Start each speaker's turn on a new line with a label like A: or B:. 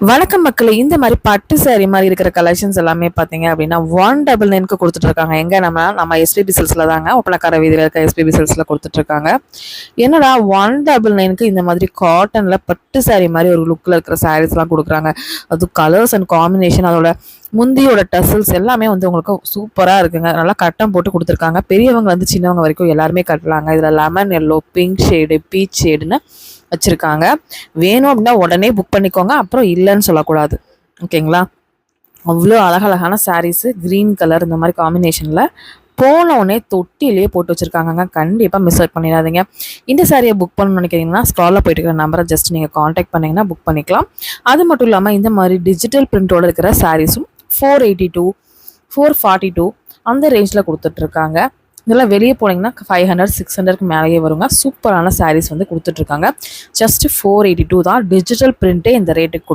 A: வணக்கம் மக்களே, இந்த மாதிரி பட்டு சாரி மாதிரி இருக்கிற கலெக்ஷன்ஸ் எல்லாமே பார்த்தீங்க அப்படின்னா 199க்கு கொடுத்துட்டு இருக்காங்க. எங்க நம்ம எஸ்பிபி சில்ஸ்ல தாங்க, ஒப்பனக்கார வீதியில் இருக்க எஸ்பிபி சில்ஸ்ல கொடுத்துட்டு இருக்காங்க. என்னடா 199க்கு இந்த மாதிரி காட்டன்ல பட்டு சாரி மாதிரி ஒரு லுக்ல இருக்கிற சாரீஸ் எல்லாம் கொடுக்குறாங்க. அது கலர்ஸ் அண்ட் காம்பினேஷன், அதோட முந்தியோட டசல்ஸ் எல்லாமே வந்து உங்களுக்கு சூப்பராக இருக்குங்க. நல்லா கட்டம் போட்டு கொடுத்துருக்காங்க. பெரியவங்க வந்து சின்னவங்க வரைக்கும் எல்லாருமே கட்டலாங்க. இதில் lemon yellow, pink shade, peach ஷேடுன்னு வச்சுருக்காங்க. வேணும் அப்படின்னா உடனே புக் பண்ணிக்கோங்க, அப்புறம் இல்லைன்னு சொல்லக்கூடாது. ஓகேங்களா? அவ்வளோ அழகழகான சாரீஸு, க்ரீன் கலர் இந்த மாதிரி காம்பினேஷனில் போனோடனே தொட்டிலேயே போட்டு வச்சுருக்காங்க. கண்டிப்பாக மிஸ் அவுட் பண்ணிடாதீங்க. இந்த சாரியை புக் பண்ணணும்னு நினைக்கிறீங்கன்னா ஸ்க்ராலில் போயிட்டு இருக்கிற நம்பரை ஜஸ்ட் நீங்கள் காண்டாக்ட் பண்ணிங்கன்னா புக் பண்ணிக்கலாம். அது மட்டும் இல்லாமல் இந்த மாதிரி டிஜிட்டல் பிரிண்டோடு இருக்கிற சாரீஸும் 482, 442 அந்த ரேஞ்சில் கொடுத்துட்ருக்காங்க. இதெல்லாம் வெளியே போனீங்கன்னா 500, 600க்கு மேலேயே வருங்க. சூப்பரான சாரீஸ் வந்து கொடுத்துட்ருக்காங்க. ஜஸ்ட் 482 தான். டிஜிட்டல் பிரிண்ட்டே இந்த ரேட்டுக்கு